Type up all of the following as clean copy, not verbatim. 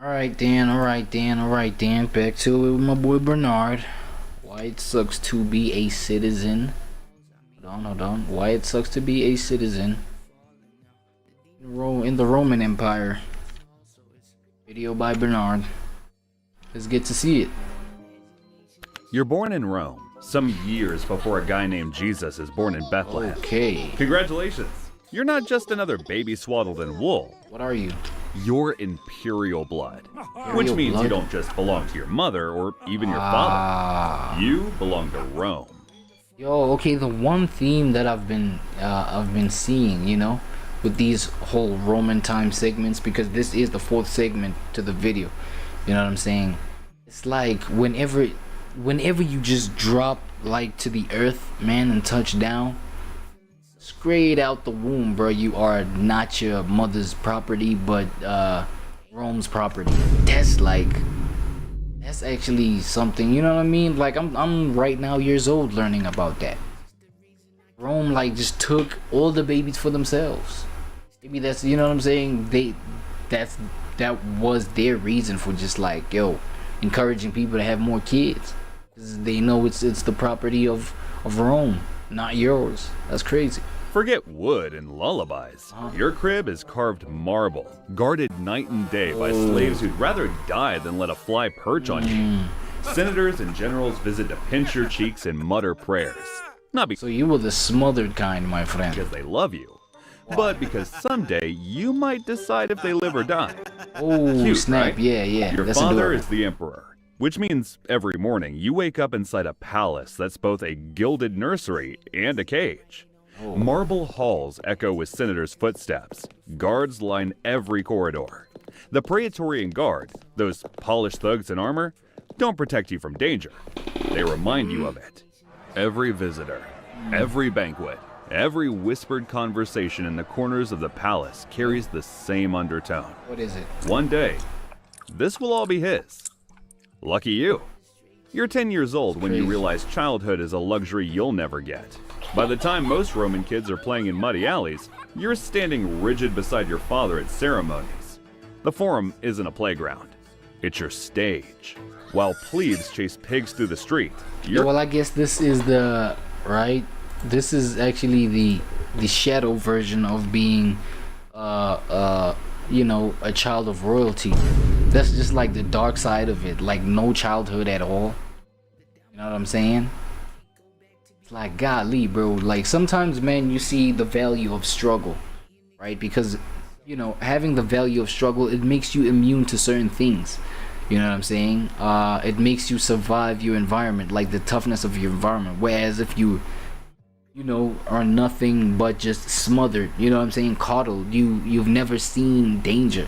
Alright Dan, back to it with my boy Bernard. Why it sucks to be a citizen. Hold on. Why it sucks to be a citizen in the Roman Empire. Video by Bernard. Let's get to see it. You're born in Rome, some years before a guy named Jesus is born in Bethlehem. Okay. Congratulations. You're not just another baby swaddled in wool. What are you? You're Imperial blood, which means you don't just belong to your mother or even your father. You belong to Rome. Yo, okay, the one theme that I've been seeing, you know, with these whole Roman time segments, because this is the 4th segment to the video. You know what I'm saying? It's like whenever you just drop like to the earth, man, and touch down, straight out the womb, bro, you are not your mother's property, but Rome's property. That's actually something, you know what I mean? Like I'm right now years old learning about that. Rome like just took all the babies for themselves. Maybe that's, you know what I'm saying? That was their reason for just like, yo, encouraging people to have more kids. 'Cause they know it's the property of Rome, not yours. That's crazy. Forget wood and lullabies. Your crib is carved marble, guarded night and day by slaves who'd rather die than let a fly perch on you. Senators and generals visit to pinch your cheeks and mutter prayers. Not because So you were the smothered kind, my friend. they love you, but because someday you might decide if they live or die. Oh, Cute, snap. right? Yeah. Your That's father adorable. is the emperor, which means every morning you wake up inside a palace that's both a gilded nursery and a cage. Marble halls echo with senators' footsteps. Guards line every corridor. The Praetorian Guard, those polished thugs in armor, don't protect you from danger. They remind you of it. Every visitor, every banquet, every whispered conversation in the corners of the palace carries the same undertone. What is it? One day, this will all be his. Lucky you. You're 10 years old when you Crazy. realize childhood is a luxury you'll never get. By the time most Roman kids are playing in muddy alleys, you're standing rigid beside your father at ceremonies. The Forum isn't a playground. It's your stage. While plebes chase pigs through the street, Yeah, well, I guess this is this is actually the shadow version of being you know, a child of royalty. That's just like the dark side of it, like no childhood at all. You know what I'm saying? It's like, golly, bro, like sometimes, man, you see the value of struggle, right? Because, you know, having the value of struggle, it makes you immune to certain things. You know what I'm saying? It makes you survive your environment, like the toughness of your environment. Whereas if you know, are nothing but just smothered, you know what I'm saying, coddled, you've never seen danger.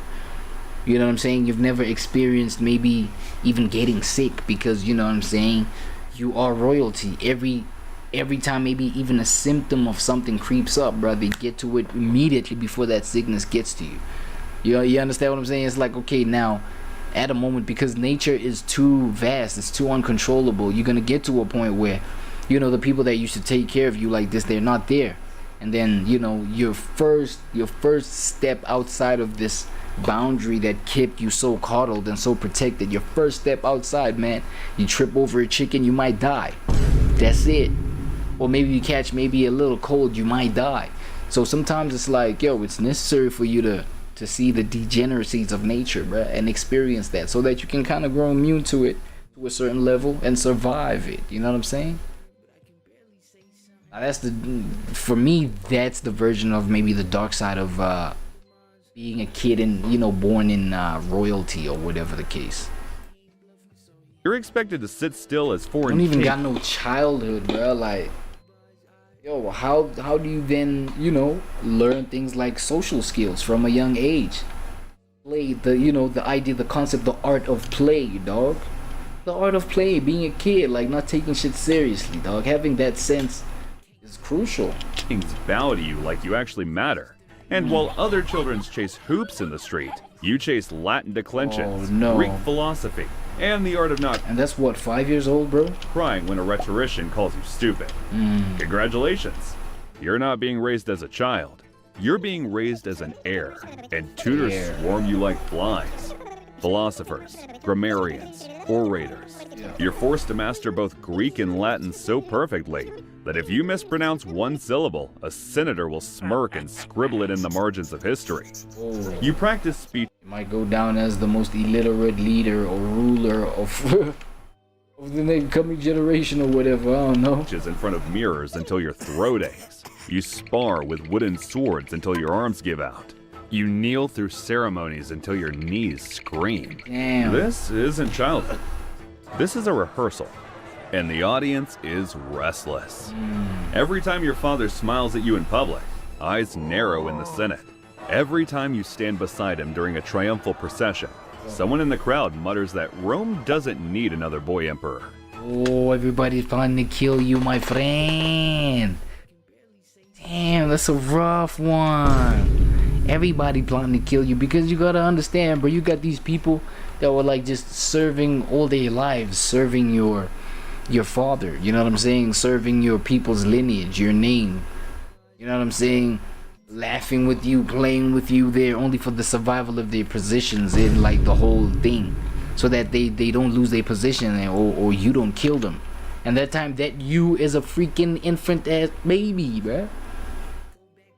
You know what I'm saying? You've never experienced maybe even getting sick, because, you know what I'm saying, you are royalty. Every time maybe even a symptom of something creeps up, bro, they get to it immediately before that sickness gets to you. You understand what I'm saying? It's like, okay, now at a moment, because nature is too vast, it's too uncontrollable, you're gonna get to a point where, you know, the people that used to take care of you like this, they're not there. And then, you know, your first step outside of this boundary that kept you so coddled and so protected, your first step outside, man, you trip over a chicken, you might die. That's it. Or maybe you catch maybe a little cold, you might die. So sometimes it's like, yo, it's necessary for you to see the degeneracies of nature, bruh, and experience that, so that you can kind of grow immune to it to a certain level and survive it. You know what I'm saying? Now for me, that's the version of maybe the dark side of being a kid and, you know, born in royalty or whatever the case. you're expected to sit still as I foreign don't even king- got no childhood, bro. Like, yo, how do you then, you know, learn things like social skills from a young age? Play the concept, the art of play, dog. The art of play, being a kid, like not taking shit seriously, dog. Having that sense is crucial. Kings bow to you like you actually matter. And while other children chase hoops in the street, you chase Latin declensions, Oh, no. Greek philosophy, and the art of not And that's what, 5 years old, bro? crying when a rhetorician calls you stupid. Congratulations. You're not being raised as a child. You're being raised as an heir, and tutors Heir. swarm you like flies. philosophers, grammarians, orators. You're forced to master both Greek and Latin so perfectly that if you mispronounce one syllable, a senator will smirk and scribble it in the margins of history. You practice speech. You might go down as the most illiterate leader or ruler of, of the next coming generation or whatever, I don't know. In front of mirrors until your throat aches. You spar with wooden swords until your arms give out. You kneel through ceremonies until your knees scream. Damn. This isn't childhood. This is a rehearsal, and the audience is restless. Every time your father smiles at you in public, eyes narrow in the Senate. Every time you stand beside him during a triumphal procession, someone in the crowd mutters that Rome doesn't need another boy emperor. Oh, everybody's trying to kill you, my friend. Damn, that's a rough one. Everybody plotting to kill you, because you gotta understand, bro, you got these people that were like just serving all their lives, serving your father, you know what I'm saying, serving your people's lineage, your name, you know what I'm saying, laughing with you, playing with you there only for the survival of their positions in like the whole thing, so that they don't lose their position, or you don't kill them. And that time that you is a freaking infant ass baby, bruh,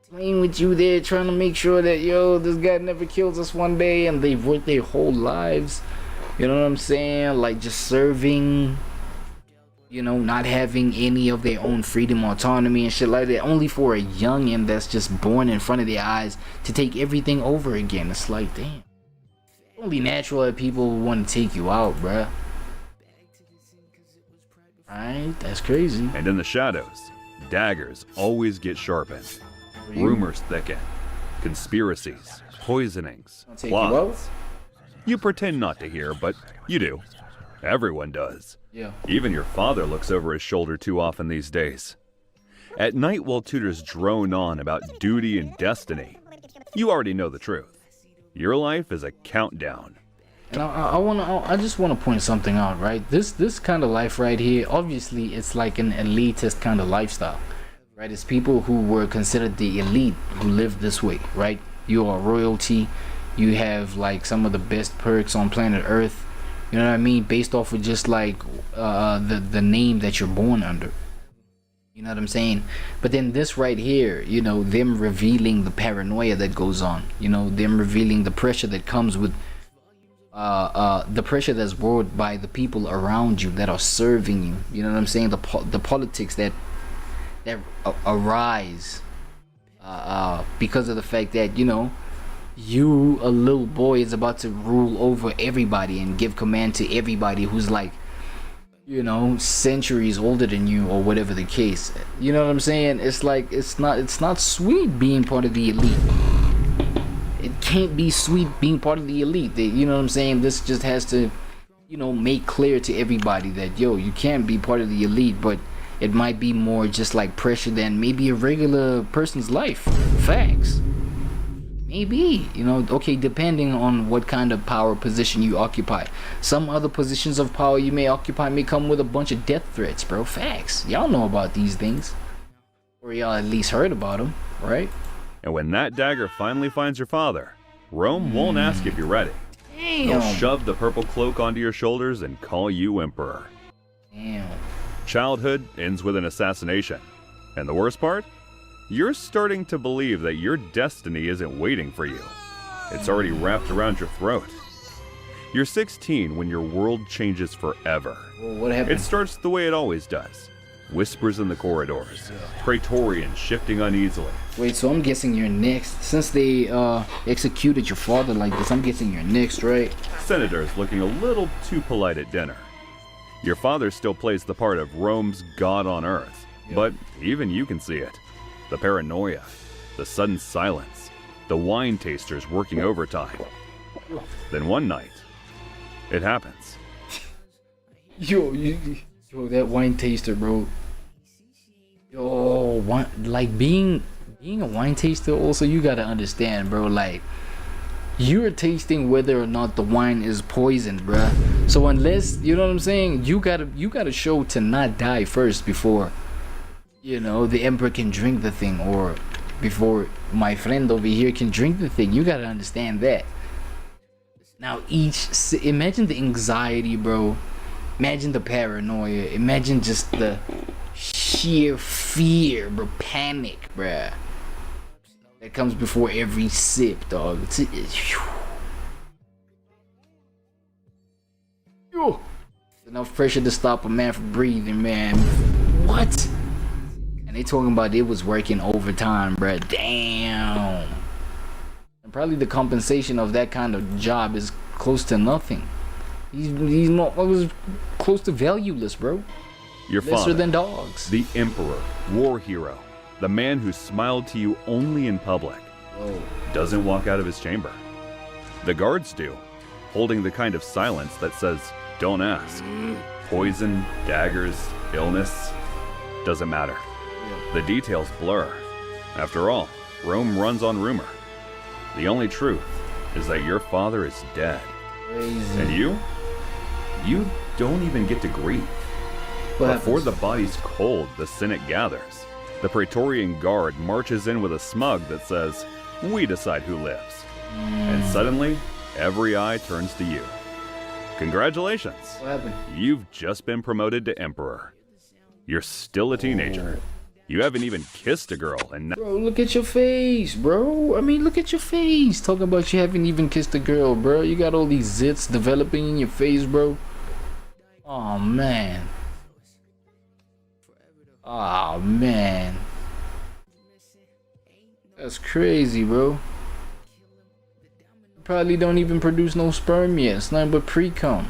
playing with you there, trying to make sure that, yo, this guy never kills us one day, and they've worked their whole lives, you know what I'm saying, like just serving, you know, not having any of their own freedom, autonomy and shit like that, only for a youngin that's just born in front of their eyes to take everything over again. It's like, damn, only natural that people would want to take you out, bruh. Right? That's crazy. And in the shadows, daggers always get sharpened. Rumors thicken. Conspiracies, poisonings, plots. You pretend not to hear, but you do. Everyone does. Yeah. Even your father looks over his shoulder too often these days. At night, while tutors drone on about duty and destiny, you already know the truth. Your life is a countdown. And I just want to point something out, right? This kind of life right here, obviously it's like an elitist kind of lifestyle, right? It's people who were considered the elite who lived this way, right? You are royalty. You have like some of the best perks on planet Earth. You know what I mean? Based off of just like the name that you're born under. You know what I'm saying? But then this right here, you know, them revealing the paranoia that goes on. You know, them revealing the pressure that comes with the pressure that's brought by the people around you that are serving you. You know what I'm saying? The politics that arise because of the fact that, you know, you, a little boy, is about to rule over everybody and give command to everybody who's like, you know, centuries older than you, or whatever the case. You know what I'm saying? It's like, it's not sweet being part of the elite. It can't be sweet being part of the elite. You know what I'm saying? This just has to, you know, make clear to everybody that, yo, you can't be part of the elite, but it might be more just like pressure than maybe a regular person's life. Facts. Maybe, you know, okay, depending on what kind of power position you occupy. Some other positions of power you may occupy may come with a bunch of death threats, bro. Facts. Y'all know about these things, or y'all at least heard about them, right? And when that dagger finally finds your father, Rome won't ask if you're ready. Damn. They'll shove the purple cloak onto your shoulders and call you emperor. Damn. Childhood ends with an assassination. And the worst part? You're starting to believe that your destiny isn't waiting for you. It's already wrapped around your throat. You're 16 when your world changes forever. Well, what happened? It starts the way it always does. Whispers in the corridors, praetorians shifting uneasily. Wait, so I'm guessing you're next. Since they executed your father like this, I'm guessing you're next, right? Senators looking a little too polite at dinner. Your father still plays the part of Rome's god on earth, but even you can see it. The paranoia, the sudden silence, the wine tasters working overtime. Then one night, it happens. Yo, that wine taster, bro. Yo, like being a wine taster, also, you gotta understand, bro, like, you're tasting whether or not the wine is poisoned, bruh. So unless, you know what I'm saying, you gotta show to not die first before, you know, the emperor can drink the thing, or before my friend over here can drink the thing. You gotta understand that. Now imagine the anxiety, bro. Imagine the paranoia. Imagine just the sheer fear, bro. Panic, bruh. That comes before every sip, dog. Enough pressure to stop a man from breathing, man. What? And they talking about it was working overtime, bruh. Damn. And probably the compensation of that kind of job is close to nothing. He's not was close to valueless, bro. Your Lesser father, than dogs. the emperor, war hero, the man who smiled to you only in public, doesn't walk out of his chamber. The guards do, holding the kind of silence that says, don't ask. Poison, daggers, illness, doesn't matter. The details blur. After all, Rome runs on rumor. The only truth is that your father is dead. Crazy. And you don't even get to grieve. Before the body's cold, the Senate gathers. The Praetorian Guard marches in with a smug that says, we decide who lives. And suddenly, every eye turns to you. Congratulations. What happened? You've just been promoted to emperor. You're still a teenager. You haven't even kissed a girl, and Bro, look at your face, bro. I mean, look at your face. Talking about you haven't even kissed a girl, bro. You got all these zits developing in your face, bro. Oh, man. Oh, man. That's crazy, bro. You probably don't even produce no sperm yet. It's nothing but pre-cum.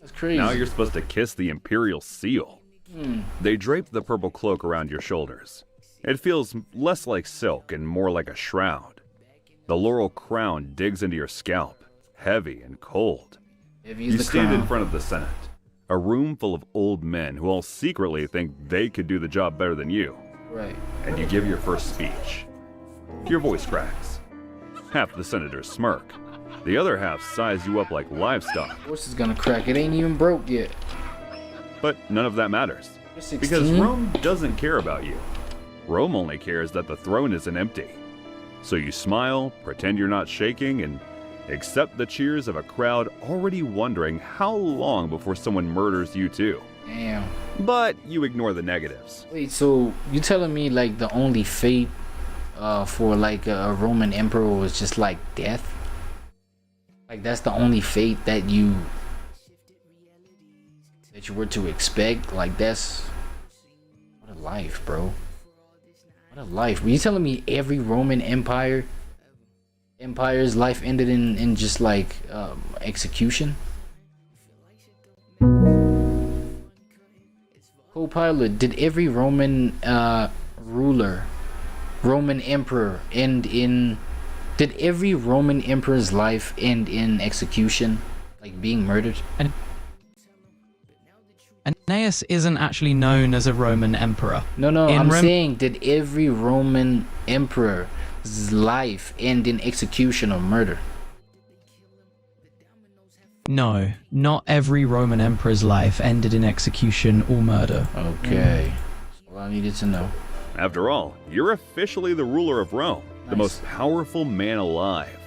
That's crazy. now you're supposed to kiss the imperial seal. They drape the purple cloak around your shoulders. It feels less like silk and more like a shroud. The laurel crown digs into your scalp, heavy and cold. You stand in front of the Senate, a room full of old men who all secretly think they could do the job better than you. Right. And you give your first speech. Your voice cracks. Half the senators smirk. The other half size you up like livestock. Of course it's gonna crack. It ain't even broke yet. But none of that matters. You're 16? Because Rome doesn't care about you. Rome only cares that the throne isn't empty. So you smile, pretend you're not shaking, and accept the cheers of a crowd already wondering how long before someone murders you too. Damn. But you ignore the negatives. Wait, so you telling me like the only fate for like a Roman emperor was just like death? Like that's the only fate that you were to expect? Like that's what a life, bro. What a life. Were you telling me every Roman empire's life ended in just like execution? Co-pilot, did every Roman Roman emperor end in... Did every Roman emperor's life end in execution? Like being murdered? Aeneas isn't actually known as a Roman emperor. No, I'm saying, did every Roman emperor's life end in execution or murder? No, not every Roman emperor's life ended in execution or murder. Okay. That's all I needed to know. After all, you're officially the ruler of Rome, the most powerful man alive.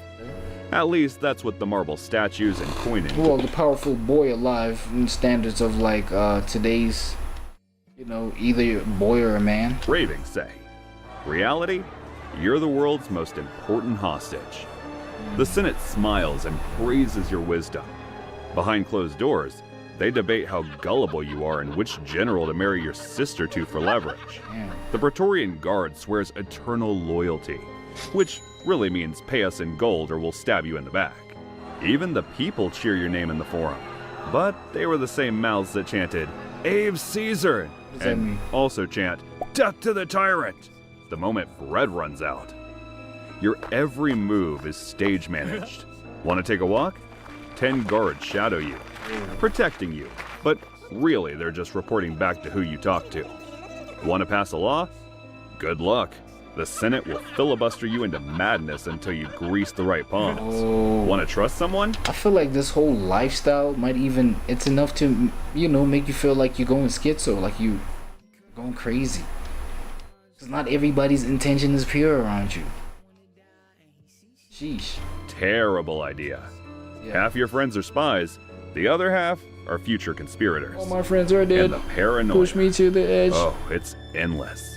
At least that's what the marble statues and coinage. Well, the powerful boy alive in standards of like today's, you know, either a boy or a man. Ravings say. Reality, you're the world's most important hostage. The Senate smiles and praises your wisdom. Behind closed doors, they debate how gullible you are and which general to marry your sister to for leverage. Damn. The Praetorian Guard swears eternal loyalty, which really means pay us in gold or we'll stab you in the back. Even the people cheer your name in the forum. But they were the same mouths that chanted, Ave Caesar! What does that mean? Also chant, Death to the tyrant! The moment bread runs out. Your every move is stage managed. Want to take a walk? 10 guards shadow you, protecting you, but really they're just reporting back to who you talk to. Want to pass a law? Good luck. The Senate will filibuster you into madness until you grease the right palms. Oh. Want to trust someone? I feel like this whole lifestyle might even, it's enough to, you know, make you feel like you're going schizo, like you going crazy. Because not everybody's intention is pure around you. Sheesh. Terrible idea. Half your friends are spies, the other half are future conspirators. All my friends are dead. And the paranoia. Push me to the edge. Oh, it's endless.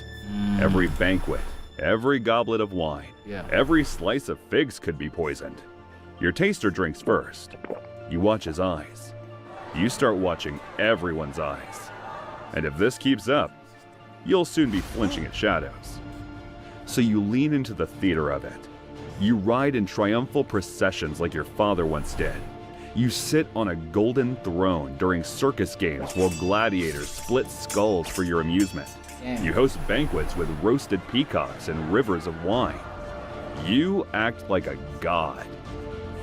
Every banquet, every goblet of wine, every slice of figs could be poisoned. Your taster drinks first. You watch his eyes. You start watching everyone's eyes. And if this keeps up, you'll soon be flinching at shadows. So you lean into the theater of it. You ride in triumphal processions like your father once did. You sit on a golden throne during circus games while gladiators split skulls for your amusement. Damn. You host banquets with roasted peacocks and rivers of wine. You act like a god.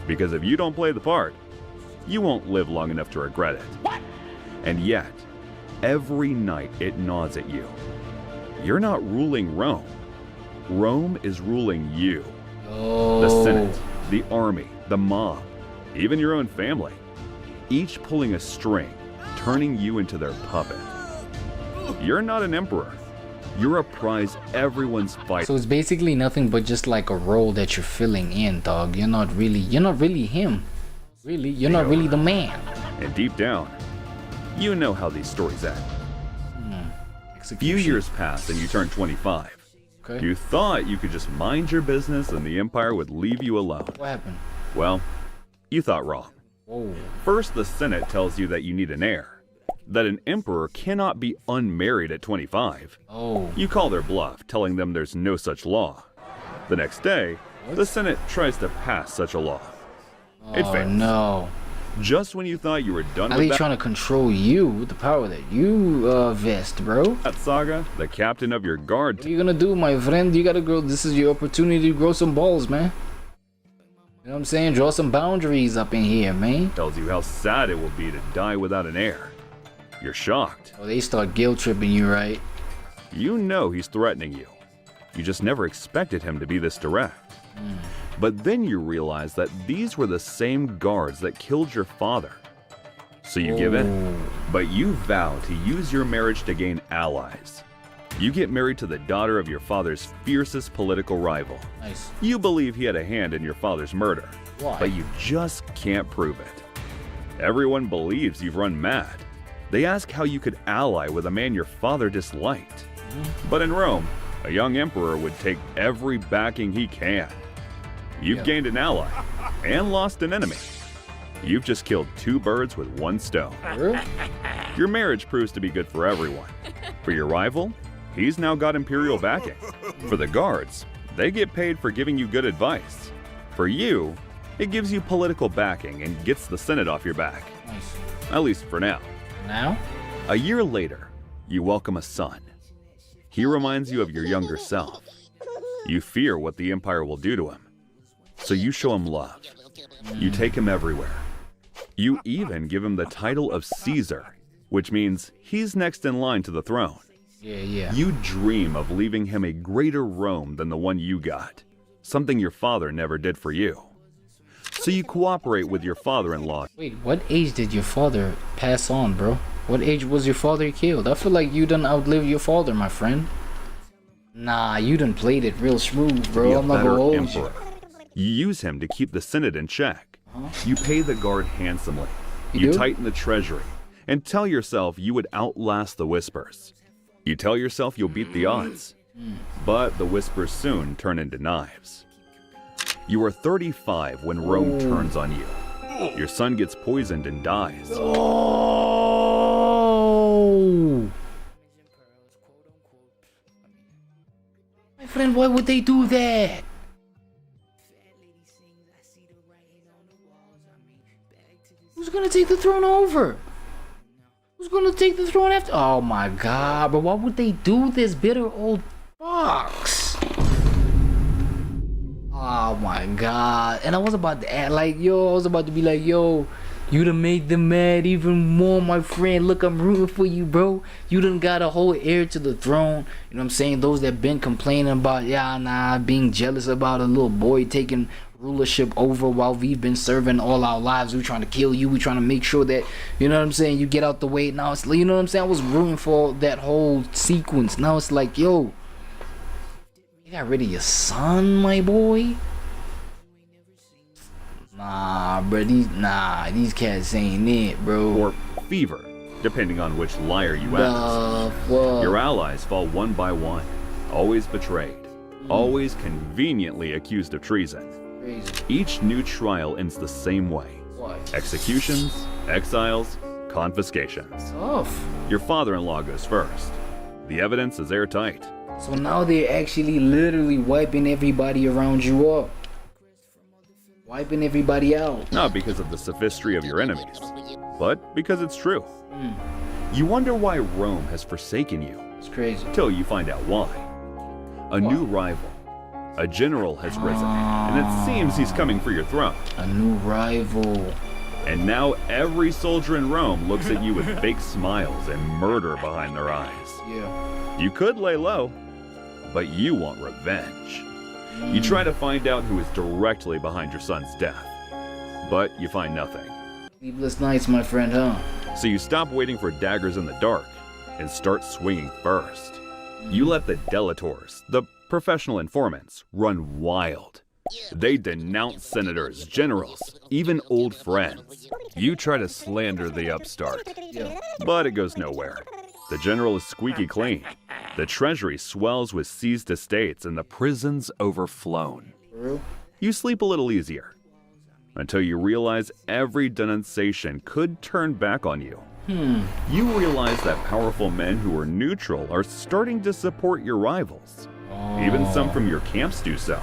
Because if you don't play the part, you won't live long enough to regret it. What? And yet, every night it gnaws at you. You're not ruling Rome. Rome is ruling you. Oh. The Senate, the army, the mob, even your own family. Each pulling a string, turning you into their puppet. You're not an emperor. You're a prize everyone's fighting. So it's basically nothing but just like a role that you're filling in, dog. You're not really him. Really, you're not really the man. And deep down, you know how these stories end. A few years pass and you turn 25. Okay. You thought you could just mind your business and the Empire would leave you alone. What happened? Well, you thought wrong. Whoa. First, the Senate tells you that you need an heir, that an emperor cannot be unmarried at 25. Oh. You call their bluff, telling them there's no such law. The next day, the Senate tries to pass such a law. It Oh fails. no. Just when you thought you were done Are with they trying to control you with the power that you vest, bro? that saga, the captain of your guard What are you gonna do, my friend? You gotta grow. This is your opportunity to grow some balls, man. You know what I'm saying? Draw some boundaries up in here, man. tells you how sad it will be to die without an heir. You're shocked. Oh, they start guilt tripping you, right? You know he's threatening you. You just never expected him to be this direct. But then you realize that these were the same guards that killed your father. So you give in. But you vow to use your marriage to gain allies. You get married to the daughter of your father's fiercest political rival. Nice. You believe he had a hand in your father's murder. Why? But you just can't prove it. Everyone believes you've run mad. They ask how you could ally with a man your father disliked. But in Rome, a young emperor would take every backing he can. You've gained an ally and lost an enemy. You've just killed two birds with one stone. Really? Your marriage proves to be good for everyone. For your rival, he's now got imperial backing. For the guards, they get paid for giving you good advice. For you, it gives you political backing and gets the Senate off your back. Nice. At least for now. Now? A year later, you welcome a son. He reminds you of your younger self. You fear what the Empire will do to him. So you show him love. You take him everywhere. You even give him the title of Caesar, which means he's next in line to the throne. Yeah. You dream of leaving him a greater Rome than the one you got, something your father never did for you. So you cooperate with your father-in-law. Wait, what age did your father pass on, bro? What age was your father killed? I feel like you done outlived your father, my friend. Nah, you done played it real smooth, Be bro. a I'm not better gonna hold emperor. You use him to keep the Senate in check. You pay the guard handsomely. You do? Tighten the treasury and tell yourself you would outlast the whispers. You tell yourself you'll beat the odds. But the whispers soon turn into knives. You are 35 when Rome turns on you. Your son gets poisoned and dies. Oh! My friend, why would they do that? Who's gonna take the throne over? Who's gonna take the throne after? Oh my god, but why would they do this, bitter old fox? Oh my god. And I was about to act like, I was about to be like, yo, you done made them mad even more, my friend. Look, I'm rooting for you, bro. You done got a whole heir to the throne. You know what I'm saying? Those that been complaining about, being jealous about a little boy taking rulership over while we've been serving all our lives. We trying to kill you. We trying to make sure that, you know what I'm saying, you get out the way. Now it's, you know what I'm saying? I was rooting for that whole sequence. Now it's like, yo, you got rid of your son, my boy? Nah, bro, these cats ain't it, bro. Or fever, depending on which liar you ask. What? Your allies fall one by one, always betrayed, always conveniently accused of treason. Crazy. Each new trial ends the same way. What? Executions, exiles, confiscations. Tough. Your father-in-law goes first. The evidence is airtight. So now they're actually literally wiping everybody around you up. Wiping everybody out. Not because of the sophistry of your enemies, but because it's true. You wonder why Rome has forsaken you, It's crazy. till you find out why. A new rival, a general has risen, and it seems he's coming for your throne. A new rival. And now every soldier in Rome looks at you with fake smiles and murder behind their eyes. Yeah. You could lay low, but you want revenge. You try to find out who is directly behind your son's death, but you find nothing. Sleepless nights, my friend, huh? So you stop waiting for daggers in the dark and start swinging first. You let the delators, the professional informants, run wild. They denounce senators, generals, even old friends. You try to slander the upstart, Yeah. but it goes nowhere. The general is squeaky clean. The treasury swells with seized estates and the prisons overflown. For real? You sleep a little easier until you realize every denunciation could turn back on you. You realize that powerful men who are neutral are starting to support your rivals. Even some from your camps do so.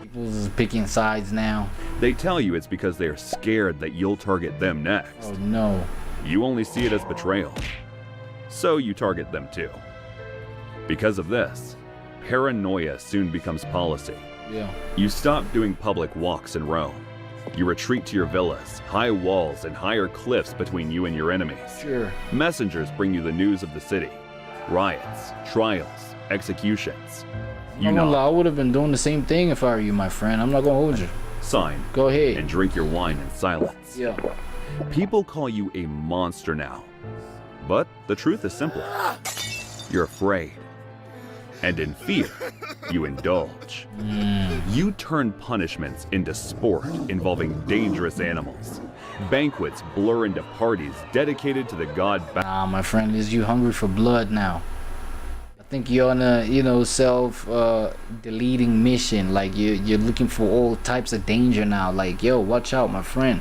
People just picking sides now. They tell you it's because they are scared that you'll target them next. Oh no. You only see it as betrayal. So you target them too. Because of this, paranoia soon becomes policy. Yeah. You stop doing public walks in Rome. You retreat to your villas, high walls and higher cliffs between you and your enemies. Sure. Messengers bring you the news of the city. Riots, trials, executions. You I'm not gonna lie, I know, would have been doing the same thing if I were you, my friend. I'm not gonna hold you. sign, Go ahead. and drink your wine in silence. Yeah. People call you a monster now. But the truth is simple. You're afraid. And in fear, you indulge. You turn punishments into sport involving dangerous animals. Banquets blur into parties dedicated to the god Nah, my friend, is you hungry for blood now? I think you're on a, self-deleting mission. Like you're looking for all types of danger now. Like, yo, watch out, my friend.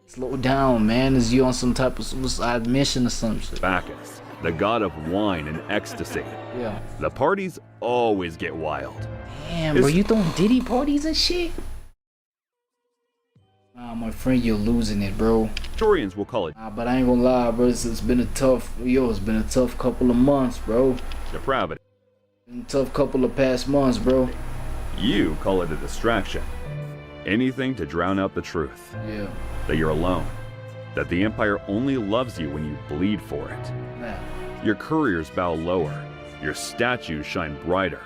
Slow down, man. Is you on some type of suicide mission or some shit? Bacchus, the god of wine and ecstasy. Yeah. The parties always get wild. Damn, bro, It's- you throwing Diddy parties and shit? Nah, my friend, you're losing it, bro. Historians will call it But I ain't gonna lie, bro. It's been a tough couple of months, bro. depravity. Been a tough couple of past months, bro. You call it a distraction. Anything to drown out the truth. Yeah. That you're alone. That the Empire only loves you when you bleed for it. Nah. Your couriers bow lower. Your statues shine brighter.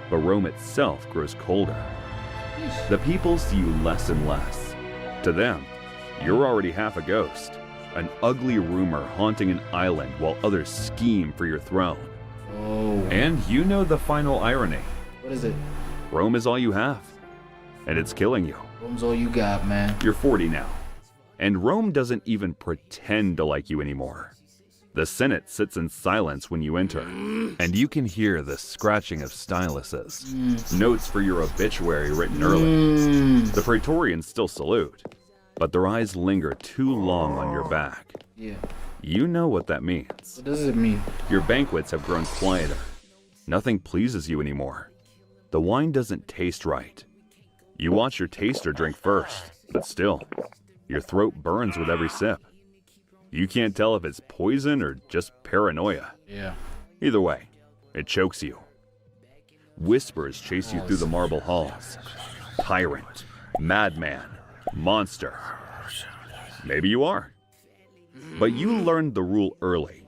But Rome itself grows colder. The people see you less and less. To them, you're already half a ghost. An ugly rumor haunting an island while others scheme for your throne. Oh. And you know the final irony. What is it? Rome is all you have. And it's killing you. Rome's all you got, man. You're 40 now. And Rome doesn't even pretend to like you anymore. The Senate sits in silence when you enter, and you can hear the scratching of styluses, notes for your obituary written early. The Praetorians still salute, but their eyes linger too long on your back. Yeah. You know what that means. What does it mean? Your banquets have grown quieter. Nothing pleases you anymore. The wine doesn't taste right. You watch your taster drink first, but still, your throat burns with every sip. You can't tell if it's poison or just paranoia. Yeah. Either way, it chokes you. Whispers chase you through the marble halls. Tyrant, madman, monster. Maybe you are. But you learned the rule early.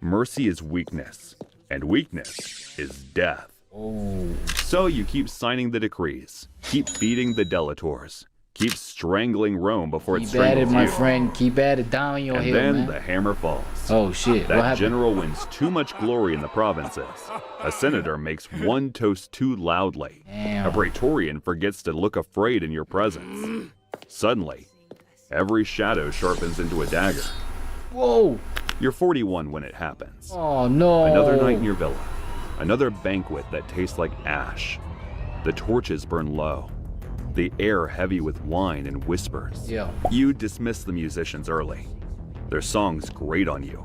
Mercy is weakness, and weakness is death. Oh. So you keep signing the decrees, keep feeding the delators, keep strangling Rome before it Keep at it, strangles my you. friend. Keep at it. Down your And hill, then man. the hammer falls. Oh shit. What That happened? general wins too much glory in the provinces. A senator makes one toast too loudly. Damn. A Praetorian forgets to look afraid in your presence. Suddenly, every shadow sharpens into a dagger. Whoa! You're 41 when it happens. Oh no! Another night in your villa. Another banquet that tastes like ash. The torches burn low. The air heavy with wine and whispers. Yeah. You dismiss the musicians early. Their songs grate on you.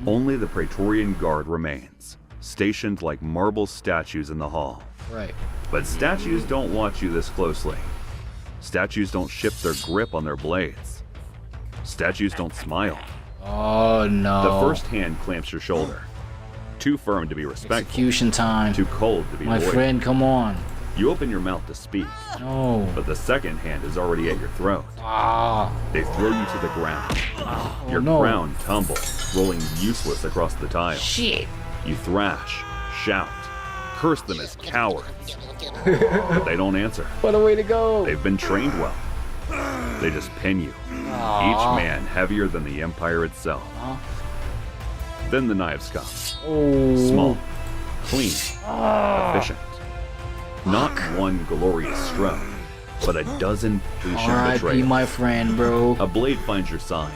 Only the Praetorian Guard remains, stationed like marble statues in the hall. Right. But statues don't watch you this closely. Statues don't shift their grip on their blades. Statues don't smile. Oh no. The first hand clamps your shoulder. Too firm to be respectful. Execution time. Too cold to be My loyal. friend, come on. You open your mouth to speak, No. but the second hand is already at your throat. Ah. They throw you to the ground. Your no. crown tumbles, rolling useless across the tile. Shit. You thrash, shout, curse them as cowards. But they don't answer. What a way to go. They've been trained well. They just pin you, each man heavier than the Empire itself. Then the knives come. Oh. Small, clean, efficient. Not one glorious stroke, but a dozen patient R.I.P. betrayals. my friend, bro. A blade finds your side.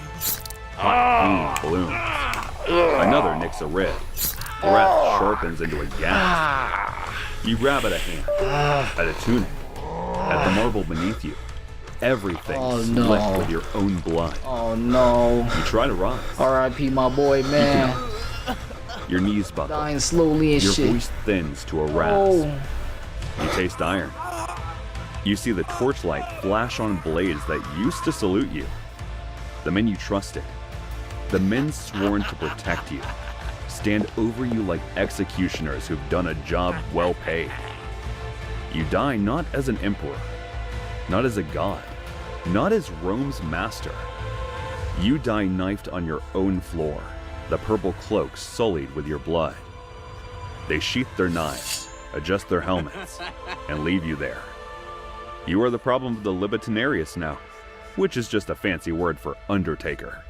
Hot pain blooms. Another nicks a rib. Breath sharpens into a gasp. You grab at a hand, at a tunic, at the marble beneath you. Everything split with your own blood. Oh no. You try to rise. R.I.P. my boy, man. Your knees buckle. Dying slowly and Your shit. voice thins to a rasp. Oh. You taste iron. You see the torchlight flash on blades that used to salute you. The men you trusted. The men sworn to protect you. Stand over you like executioners who've done a job well paid. You die not as an emperor, not as a god, not as Rome's master. You die knifed on your own floor, the purple cloak sullied with your blood. They sheath their knives, adjust their helmets, and leave you there. You are the problem of the Libitinarius now, which is just a fancy word for undertaker.